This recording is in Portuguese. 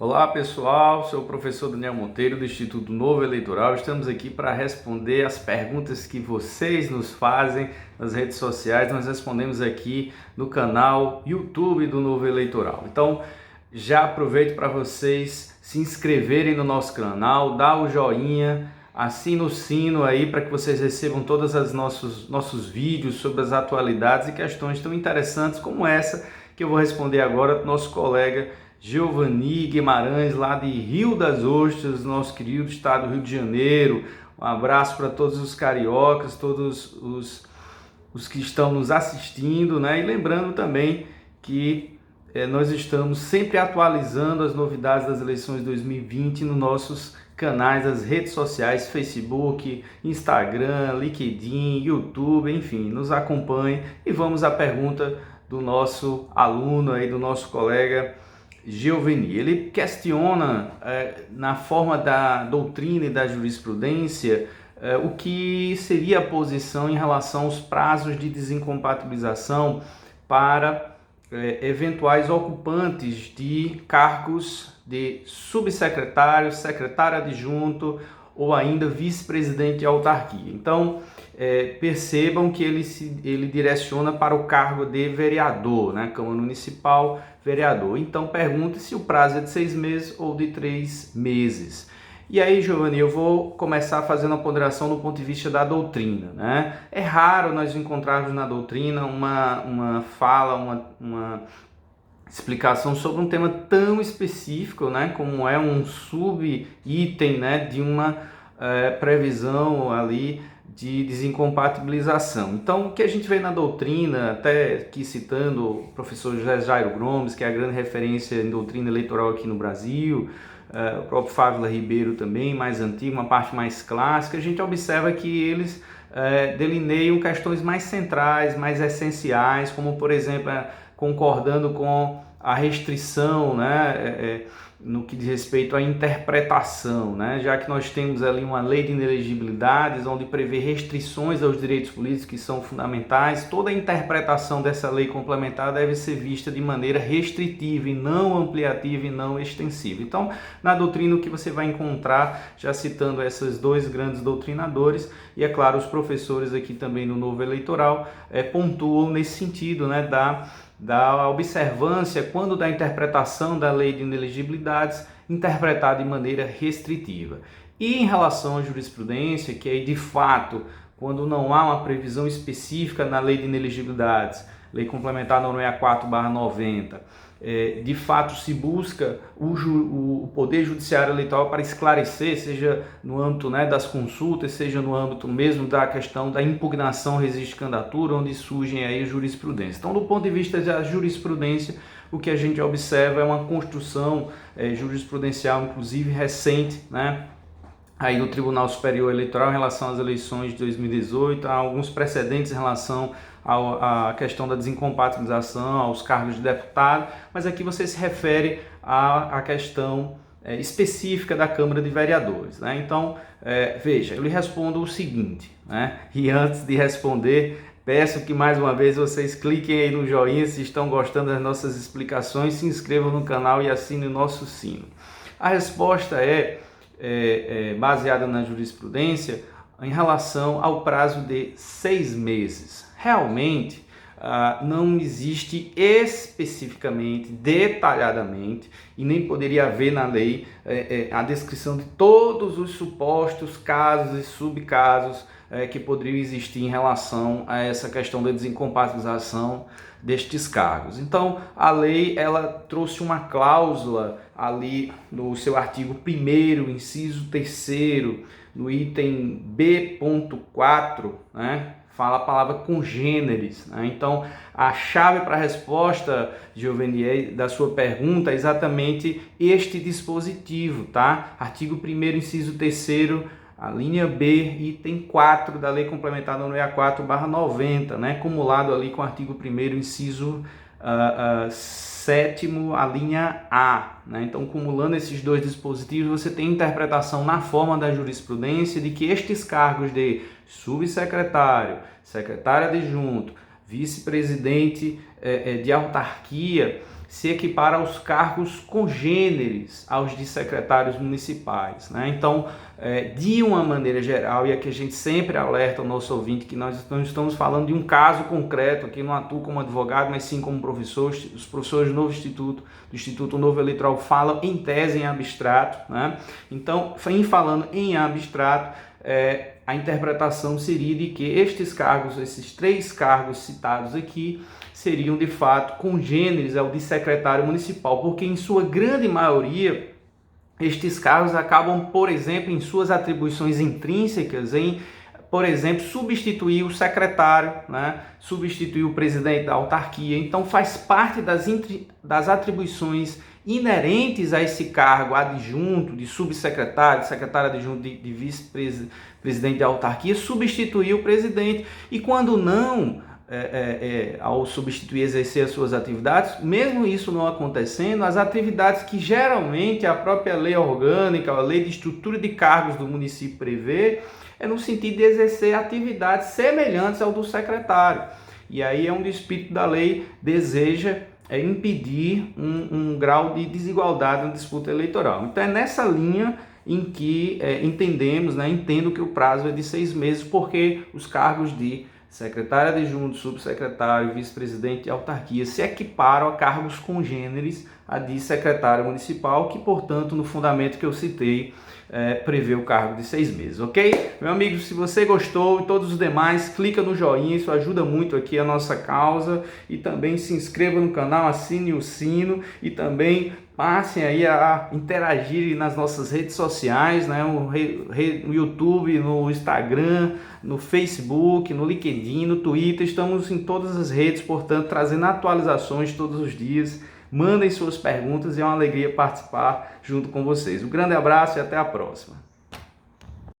Olá pessoal, sou o professor Daniel Monteiro do Instituto Novo Eleitoral. Estamos aqui para responder as perguntas que vocês nos fazem nas redes sociais. Nós respondemos aqui no canal YouTube do Novo Eleitoral. Então já aproveito para vocês se inscreverem no nosso canal, dar o joinha, assina o sino aí para que vocês recebam todos os nossos vídeos sobre as atualidades e questões tão interessantes como essa que eu vou responder agora do nosso colega Giovanni Guimarães, lá de Rio das Ostras, nosso querido estado do Rio de Janeiro. Um abraço para todos os cariocas, todos os que estão nos assistindo, né? E lembrando também que nós estamos sempre atualizando as novidades das eleições de 2020 nos nossos canais, as redes sociais, Facebook, Instagram, LinkedIn, YouTube, enfim, nos acompanhe e vamos à pergunta do nosso aluno aí, do nosso colega Giovanni. Ele questiona na forma da doutrina e da jurisprudência o que seria a posição em relação aos prazos de desincompatibilização para eventuais ocupantes de cargos de subsecretário, secretário adjunto ou ainda vice-presidente de autarquia. Então, percebam que ele direciona para o cargo de vereador, né? Câmara Municipal, vereador. Então, pergunte se o prazo é de 6 meses ou de 3 meses. E aí, Giovanni, eu vou começar fazendo a ponderação do ponto de vista da doutrina, né? É raro nós encontrarmos na doutrina uma fala, uma explicação sobre um tema tão específico, né, como é um sub-item, né, de uma previsão ali de desincompatibilização. Então, o que a gente vê na doutrina, até aqui citando o professor José Jairo Gomes, que é a grande referência em doutrina eleitoral aqui no Brasil, o próprio Fávila Ribeiro também, mais antigo, uma parte mais clássica, a gente observa que eles delineiam questões mais centrais, mais essenciais, como, por exemplo, concordando com a restrição, né, no que diz respeito à interpretação, né, já que nós temos ali uma lei de inelegibilidades, onde prevê restrições aos direitos políticos que são fundamentais, toda a interpretação dessa lei complementar deve ser vista de maneira restritiva e não ampliativa e não extensiva. Então, na doutrina, o que você vai encontrar, já citando esses dois grandes doutrinadores, e é claro, os professores aqui também no Novo Eleitoral, pontuam nesse sentido, né, da observância quando da interpretação da lei de inelegibilidades interpretada de maneira restritiva. E em relação à jurisprudência, que é de fato, quando não há uma previsão específica na lei de inelegibilidades, lei complementar 964/90, de fato se busca o Poder Judiciário Eleitoral para esclarecer, seja no âmbito, né, das consultas, seja no âmbito mesmo da questão da impugnação resiste candidatura, onde surgem aí jurisprudência. Então, do ponto de vista da jurisprudência, o que a gente observa é uma construção jurisprudencial, inclusive recente, né, aí do Tribunal Superior Eleitoral em relação às eleições de 2018, há alguns precedentes em relação à questão da desincompatibilização, aos cargos de deputado, mas aqui você se refere à questão específica da Câmara de Vereadores, né? Então, veja, eu lhe respondo o seguinte, né? E antes de responder, peço que mais uma vez vocês cliquem aí no joinha se estão gostando das nossas explicações, se inscrevam no canal e assinem o nosso sino. A resposta é baseada na jurisprudência em relação ao prazo de 6 meses. Realmente, não existe especificamente, detalhadamente, e nem poderia haver na lei a descrição de todos os supostos casos e subcasos que poderiam existir em relação a essa questão da desincompatibilização destes cargos. Então, a lei ela trouxe uma cláusula ali no seu artigo 1º, inciso 3º, no item B.4, né? Fala a palavra congêneres, né? Então, a chave para a resposta, Giovanni, da sua pergunta é exatamente este dispositivo, tá? Artigo 1º, inciso 3º, a linha B, item 4 da Lei Complementar 964/90, né? Acumulado ali com o artigo 1º, inciso 7º, a linha A, né? Então, acumulando esses dois dispositivos, você tem interpretação na forma da jurisprudência de que estes cargos de subsecretário, secretário adjunto, vice-presidente de autarquia se equipara aos cargos congêneres aos de secretários municipais, né? Então, de uma maneira geral, e aqui a gente sempre alerta o nosso ouvinte que nós não estamos falando de um caso concreto, aqui não atuo como advogado, mas sim como professor. Os professores do novo Instituto, do Instituto Novo Eleitoral, falam em tese em abstrato, né? Então, falando em abstrato, a interpretação seria de que estes cargos, esses 3 cargos citados aqui, seriam de fato congêneres ao de secretário municipal, porque em sua grande maioria estes cargos acabam, por exemplo, em suas atribuições intrínsecas, em, por exemplo, substituir o secretário, né? Substituir o presidente da autarquia. Então faz parte das atribuições inerentes a esse cargo adjunto, de subsecretário, de secretário adjunto, de vice-presidente da autarquia, substituir o presidente. E quando não, ao substituir, exercer as suas atividades, mesmo isso não acontecendo, as atividades que geralmente a própria lei orgânica, a lei de estrutura de cargos do município prevê, é no sentido de exercer atividades semelhantes ao do secretário. E aí é onde o espírito da lei deseja impedir um grau de desigualdade na disputa eleitoral. Então é nessa linha em que entendemos, né, entendo que o prazo é de 6 meses, porque os cargos de secretário adjunto, subsecretário, vice-presidente de autarquia se equiparam a cargos congêneres a de secretário municipal, que, portanto, no fundamento que eu citei, prevê o cargo de 6 meses, ok? Meu amigo, se você gostou e todos os demais, clica no joinha, isso ajuda muito aqui a nossa causa, e também se inscreva no canal, assine o sino e também passem aí a interagir nas nossas redes sociais, né? No YouTube, no Instagram, no Facebook, no LinkedIn, no Twitter, estamos em todas as redes, portanto, trazendo atualizações todos os dias. Mandem suas perguntas e é uma alegria participar junto com vocês. Um grande abraço e até a próxima.